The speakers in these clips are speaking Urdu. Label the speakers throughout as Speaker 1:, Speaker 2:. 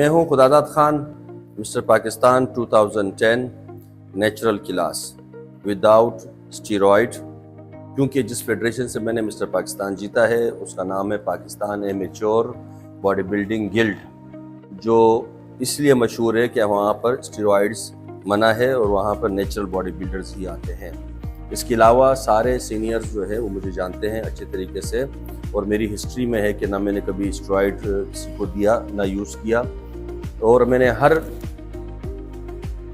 Speaker 1: میں ہوں Khudadad Khan, mister Pakistan 2010 natural class without steroid, کیونکہ جس فیڈریشن سے میں نے مسٹر پاکستان جیتا ہے اس کا نام ہے Pakistan amateur body building guild, جو اس لیے مشہور ہے کہ وہاں پر اسٹیرائڈز منع ہے اور وہاں پر نیچرل باڈی بلڈرز ہی آتے ہیں۔ اس کے علاوہ سارے سینئرز جو ہے وہ مجھے جانتے ہیں اچھے طریقے سے، اور میری ہسٹری میں ہے کہ نہ میں نے کبھی اسٹیرائڈ کسی کو دیا نہ یوز کیا، اور میں نے ہر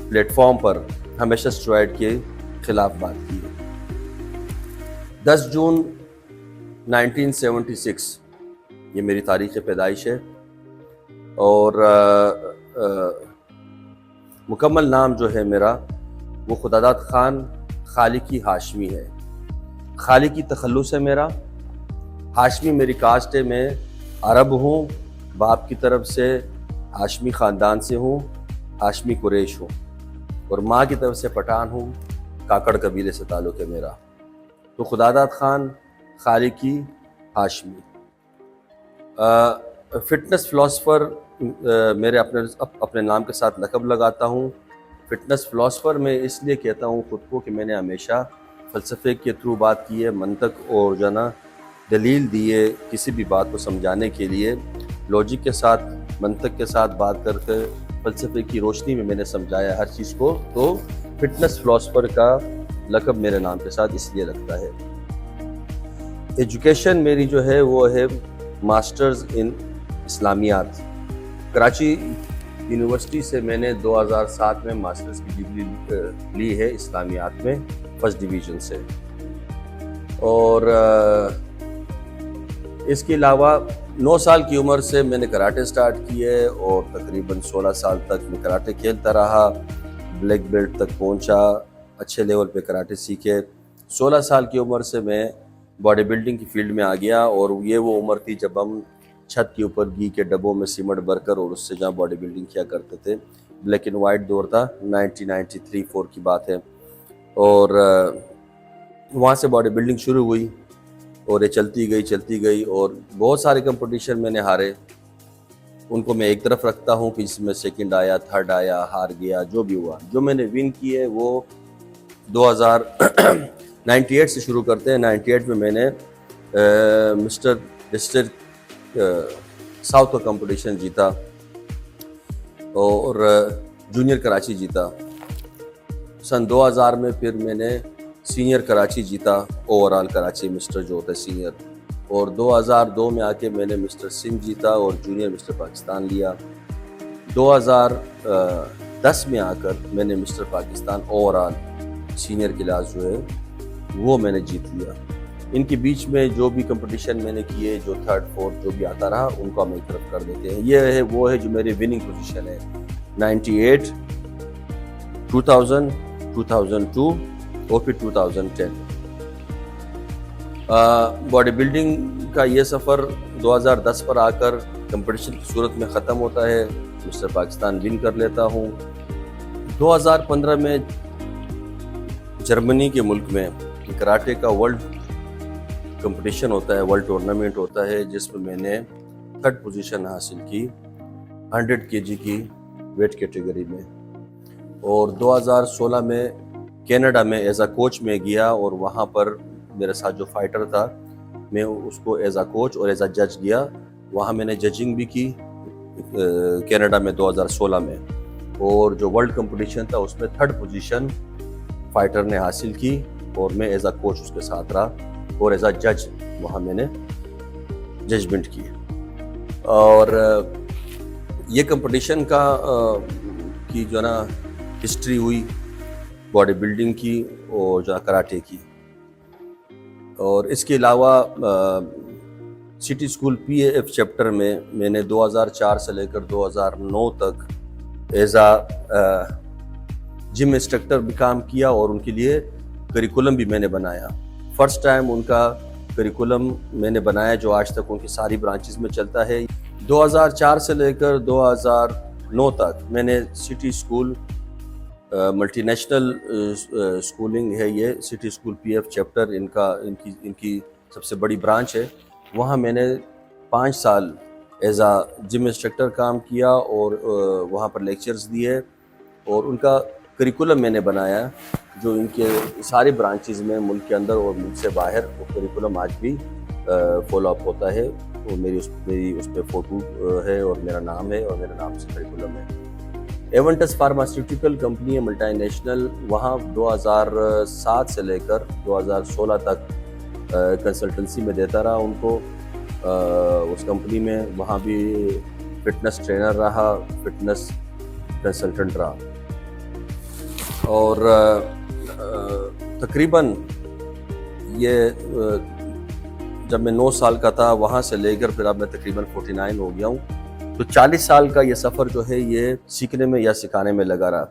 Speaker 1: پلیٹ فارم پر ہمیشہ اسٹیرائڈ کے خلاف بات کی ہے۔ 10 جون 1976 یہ میری تاریخ پیدائش ہے، اور مکمل نام جو ہے میرا وہ خداداد خان خالقی ہاشمی ہے۔ خالقی تخلص ہے میرا، ہاشمی میری کاسٹ ہے، میں عرب ہوں، باپ کی طرف سے ہاشمی خاندان سے ہوں، ہاشمی قریش ہوں، اور ماں کی طرف سے پٹھان ہوں، کاکڑ قبیلے سے تعلق ہے میرا۔ تو خداداد خان خالقی ہاشمی۔ فٹنس فلاسفر میرے اپنے نام کے ساتھ لقب لگاتا ہوں۔ فٹنس فلاسفر میں اس لیے کہتا ہوں خود کو کہ میں نے ہمیشہ فلسفے کے تھرو بات کی ہے، منطق اور جو نا دلیل دیے کسی بھی بات کو سمجھانے کے لیے، لوجک کے ساتھ منطق کے ساتھ بات کر کے فلسفے کی روشنی میں نے سمجھایا ہر چیز کو، تو فٹنس فلاسفر کا لقب میرے نام کے ساتھ اس لیے لگتا ہے۔ ایجوکیشن میری جو ہے وہ ہے ماسٹرز ان اسلامیات۔ کراچی یونیورسٹی سے میں نے 2007 میں ماسٹرز کی ڈگری لی ہے اسلامیات میں، فرسٹ ڈویژن سے، اور اس کے علاوہ 9 سال کی عمر سے میں نے کراٹے سٹارٹ کی ہے، اور تقریباً 16 سال تک میں کراٹے کھیلتا رہا، بلیک بیلٹ تک پہنچا، اچھے لیول پہ کراٹے سیکھے۔ 16 سال کی عمر سے میں باڈی بلڈنگ کی فیلڈ میں آ گیا، اور یہ وہ عمر تھی جب ہم چھت کے اوپر گھی کے ڈبوں میں سیمنٹ بھر کر اور اس سے جہاں باڈی بلڈنگ کیا کرتے تھے۔ بلیک اینڈ وائٹ دور تھا، 1993-4 کی بات ہے، اور وہاں سے باڈی بلڈنگ شروع ہوئی، اور یہ چلتی گئی، اور بہت سارے کمپٹیشن میں نے ہارے۔ ان کو میں ایک طرف رکھتا ہوں کہ جس میں سیکنڈ آیا، تھرڈ آیا، ہار گیا، جو بھی ہوا۔ جو میں نے ون کی ہے وہ 98 سے شروع کرتے ہیں۔ 98 میں نے مسٹر ڈسٹرکٹ ساؤتھ کا کمپٹیشن جیتا، اور جونیئر کراچی جیتا۔ سن 2000 میں پھر میں نے سینئر کراچی جیتا، اوور آل کراچی مسٹر جو ہوتا ہے سینئر، اور 2002 میں آ کے میں نے مسٹر سندھ جیتا اور جونیئر مسٹر پاکستان لیا۔ 2010 میں آ کر میں نے mister Pakistan overall senior class جو ہے وہ میں نے جیت لیا۔ ان کے بیچ میں جو بھی کمپٹیشن میں نے کیے، جو تھرڈ فورتھ جو بھی آتا رہا، ان کو ہم ایک طرف کر دیتے ہیں۔ یہ ہے وہ ہے جو میری وننگ پوزیشن ہے، 98، 2000، 2002 اور پھر 2010۔ باڈی بلڈنگ کا یہ سفر 2010 پر آ کر کمپٹیشن کی صورت میں ختم ہوتا ہے، مسٹر پاکستان ون کر لیتا ہوں۔ 2015 میں جرمنی کے ملک میں کراٹے کا ورلڈ کمپٹیشن ہوتا ہے، ورلڈ ٹورنامنٹ ہوتا ہے، جس میں میں نے 3rd پوزیشن حاصل کی 100 kg کی ویٹ کیٹیگری میں، اور 2016 میں کینیڈا میں ایز اے کوچ میں گیا، اور وہاں پر میرے ساتھ جو فائٹر تھا میں اس کو ایز اے کوچ اور ایز اے جج گیا۔ وہاں میں نے ججنگ بھی کی کینیڈا میں 2016 میں، اور جو ورلڈ کمپٹیشن تھا اس میں 3rd پوزیشن فائٹر نے حاصل کی، اور میں ایز اے کوچ اس کے ساتھ رہا، اور ایز اے جج وہاں میں نے ججمنٹ کی۔ اور یہ کمپٹیشن کی جو نا ہسٹری ہوئی باڈی بلڈنگ کی اور جو کراٹے کی۔ اور اس کے علاوہ سٹی اسکول PAF چیپٹر میں نے 2004 سے لے کر 2009 تک ایز اے جم انسٹرکٹر بھی کام کیا، اور ان کے لیے کریکولم بھی میں نے بنایا۔ فرسٹ ٹائم ان کا کریکولم میں نے بنایا جو آج تک ان کی ساری برانچز میں چلتا ہے۔ 2004 سے لے کر 2009 تک میں نے city school multi national schooling ہے، یہ city school PAF chapter in کی سب سے بڑی برانچ ہے، وہاں میں نے 5 سال ایز اے جم انسٹرکٹر کام کیا اور وہاں پر لیکچرز دیے اور ان کا کریکولم میں نے بنایا جو ان کے سارے برانچز میں ملک کے اندر اور ملک سے باہر وہ کریکولم آج بھی فالو اپ ہوتا ہے. اور میری اس پہ فوٹو ہے اور میرا نام ہے اور میرا نام سے کریکولم ہے. ایونٹس فارماسیوٹیکل کمپنی ہے ملٹی نیشنل, وہاں 2007 سے لے کر 2016 تک کنسلٹنسی میں دیتا رہا ان کو اس کمپنی میں. وہاں بھی فٹنس ٹرینر رہا, فٹنس کنسلٹنٹ رہا اور تقریباً یہ جب میں 9 سال کا تھا وہاں سے لے کر پھر اب میں تقریباً 49 ہو گیا ہوں. تو 40 سال کا یہ سفر جو ہے یہ سیکھنے میں یا سکھانے میں لگا رہا.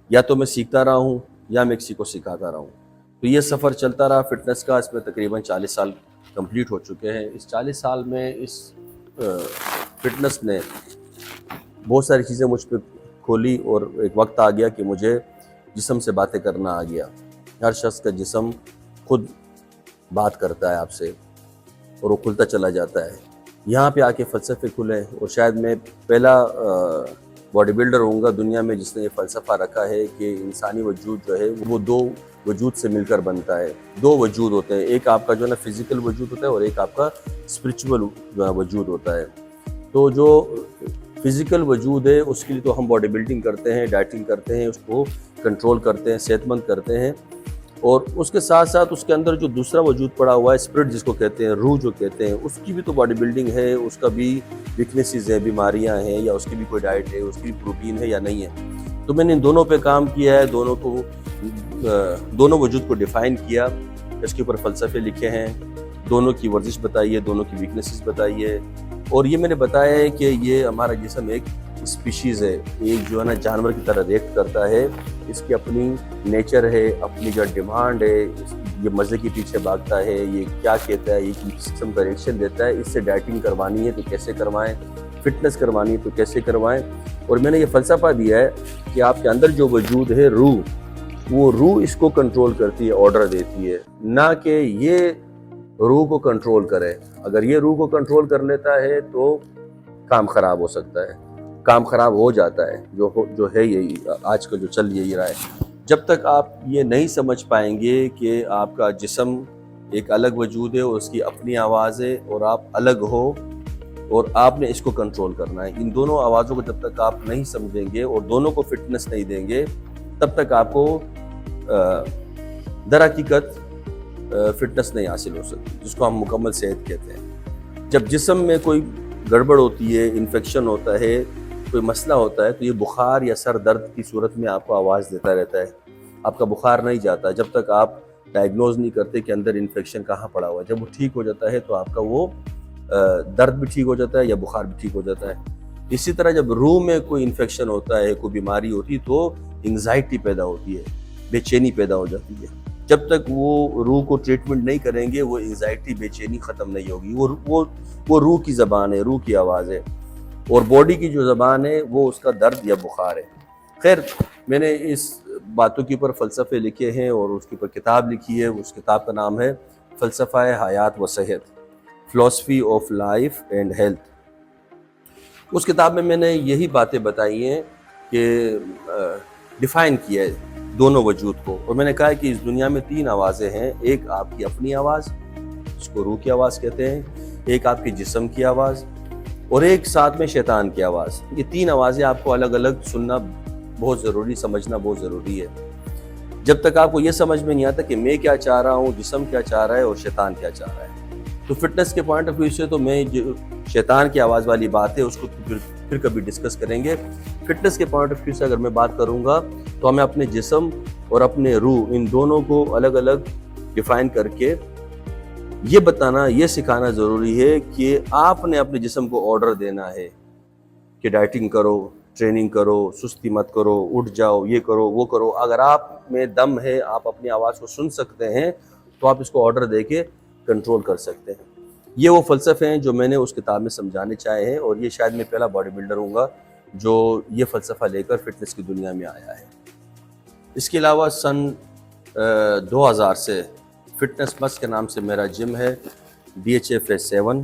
Speaker 1: یا تو میں سیکھتا رہا ہوں یا میں کسی کو سکھاتا رہا ہوں. تو یہ سفر چلتا رہا فٹنس کا. اس میں تقریباً 40 سال کمپلیٹ ہو چکے ہیں. اس 40 سال میں اس فٹنس نے بہت ساری چیزیں مجھ پہ کھولی اور ایک وقت آ گیا کہ مجھے جسم سے باتیں کرنا آ گیا. ہر شخص کا جسم خود بات کرتا ہے آپ سے اور وہ کھلتا چلا جاتا ہے. یہاں پہ آ کے فلسفے کھلے اور شاید میں پہلا باڈی بلڈر ہوں گا دنیا میں جس نے یہ فلسفہ رکھا ہے کہ انسانی وجود جو ہے وہ 2 وجود سے مل کر بنتا ہے. 2 وجود ہوتے ہیں, ایک آپ کا جو ہے نا فزیکل وجود ہوتا ہے اور ایک آپ کا اسپرچول وجود ہوتا ہے. تو جو فزیکل وجود ہے اس کے لیے تو ہم باڈی بلڈنگ کرتے ہیں, ڈائٹنگ کرتے ہیں, اس کو کنٹرول کرتے ہیں, صحت مند کرتے ہیں. اور اس کے ساتھ ساتھ اس کے اندر جو دوسرا وجود پڑا ہوا ہے اسپرٹ جس کو کہتے ہیں, روح جو کہتے ہیں, اس کی بھی تو باڈی بلڈنگ ہے, اس کا بھی ویکنیسز ہیں, بیماریاں ہیں, یا اس کی بھی کوئی ڈائٹ ہے, اس کی بھی پروٹین ہے یا نہیں ہے. تو میں نے ان دونوں پہ کام کیا ہے, دونوں وجود کو ڈیفائن کیا, اس کے اوپر فلسفے لکھے ہیں, دونوں کی ورزش بتائی ہے, دونوں کی ویکنیسز بتائی ہے. اور یہ میں نے بتایا ہے کہ یہ ہمارا جسم ایک اسپیشیز ہے, ایک جو ہے نا جانور کی طرح ریئیکٹ کرتا ہے. اس کی اپنی نیچر ہے, اپنی جو ڈیمانڈ ہے, یہ مزے کے پیچھے بھاگتا ہے, یہ کیا کہتا ہے, یہ کس قسم کا ریئیکشن دیتا ہے. اس سے ڈائٹنگ کروانی ہے تو کیسے کروائیں, فٹنس کروانی ہے تو کیسے کروائیں. اور میں نے یہ فلسفہ دیا ہے کہ آپ کے اندر جو وجود ہے روح, وہ روح اس کو کنٹرول کرتی ہے, آرڈر دیتی ہے, نہ کہ یہ روح کو کنٹرول کرے. اگر یہ روح کو کنٹرول کر لیتا ہے تو کام خراب ہو سکتا ہے, کام خراب ہو جاتا ہے. جو ہے یہی آج کا جو چل یہی رہا ہے. جب تک آپ یہ نہیں سمجھ پائیں گے کہ آپ کا جسم ایک الگ وجود ہے اور اس کی اپنی آواز ہے اور آپ الگ ہو اور آپ نے اس کو کنٹرول کرنا ہے, ان دونوں آوازوں کو جب تک آپ نہیں سمجھیں گے اور دونوں کو فٹنس نہیں دیں گے تب تک آپ کو در حقیقت فٹنس نہیں حاصل ہو سکتی, جس کو ہم مکمل صحت کہتے ہیں. جب جسم میں کوئی گڑبڑ ہوتی ہے, انفیکشن ہوتا ہے, کوئی مسئلہ ہوتا ہے, تو یہ بخار یا سر درد کی صورت میں آپ کو آواز دیتا رہتا ہے. آپ کا بخار نہیں جاتا جب تک آپ ڈائگنوز نہیں کرتے کہ اندر انفیکشن کہاں پڑا ہوا ہے. جب وہ ٹھیک ہو جاتا ہے تو آپ کا وہ درد بھی ٹھیک ہو جاتا ہے یا بخار بھی ٹھیک ہو جاتا ہے. اسی طرح جب روح میں کوئی انفیکشن ہوتا ہے, کوئی بیماری ہوتی ہے, تو انگزائٹی پیدا ہوتی ہے, بے چینی پیدا ہو جاتی ہے. جب تک وہ روح کو ٹریٹمنٹ نہیں کریں گے وہ انگزائٹی بے چینی ختم نہیں ہوگی. وہ روح کی زبان ہے, روح کی آواز ہے, اور باڈی کی جو زبان ہے وہ اس کا درد یا بخار ہے. خیر, میں نے اس باتوں کے اوپر فلسفے لکھے ہیں اور اس کے اوپر کتاب لکھی ہے. اس کتاب کا نام ہے فلسفہ حیات و صحت, philosophy of life and health. اس کتاب میں نے یہی باتیں بتائی ہیں کہ ڈیفائن کیا ہے دونوں وجود کو, اور میں نے کہا کہ اس دنیا میں 3 آوازیں ہیں. ایک آپ کی اپنی آواز جس کو روح کی آواز کہتے ہیں, ایک آپ کے جسم کی آواز, اور ایک ساتھ میں شیطان کی آواز. یہ 3 آوازیں آپ کو الگ الگ سننا بہت ضروری, سمجھنا بہت ضروری ہے. جب تک آپ کو یہ سمجھ میں نہیں آتا کہ میں کیا چاہ رہا ہوں, جسم کیا چاہ رہا ہے اور شیطان کیا چاہ رہا ہے, تو فٹنس کے پوائنٹ آف ویو سے تو میں جو شیطان کی آواز والی بات ہے اس کو پھر کبھی ڈسکس کریں گے. فٹنس کے پوائنٹ آف ویو سے اگر میں بات کروں گا تو ہمیں اپنے جسم اور اپنے روح ان دونوں کو الگ الگ ڈیفائن کر کے یہ بتانا, یہ سکھانا ضروری ہے کہ آپ نے اپنے جسم کو آرڈر دینا ہے کہ ڈائٹنگ کرو, ٹریننگ کرو, سستی مت کرو, اٹھ جاؤ, یہ کرو, وہ کرو. اگر آپ میں دم ہے, آپ اپنی آواز کو سن سکتے ہیں تو آپ اس کو آرڈر دے کے کنٹرول کر سکتے ہیں. یہ وہ فلسفے ہیں جو میں نے اس کتاب میں سمجھانے چاہے ہیں, اور یہ شاید میں پہلا باڈی بلڈر ہوں گا جو یہ فلسفہ لے کر فٹنس کی دنیا میں آیا ہے. اس کے علاوہ سن 2000 سے فٹنس مس کے نام سے میرا جم ہے, DHFA 7.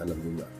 Speaker 1: الحمد للہ.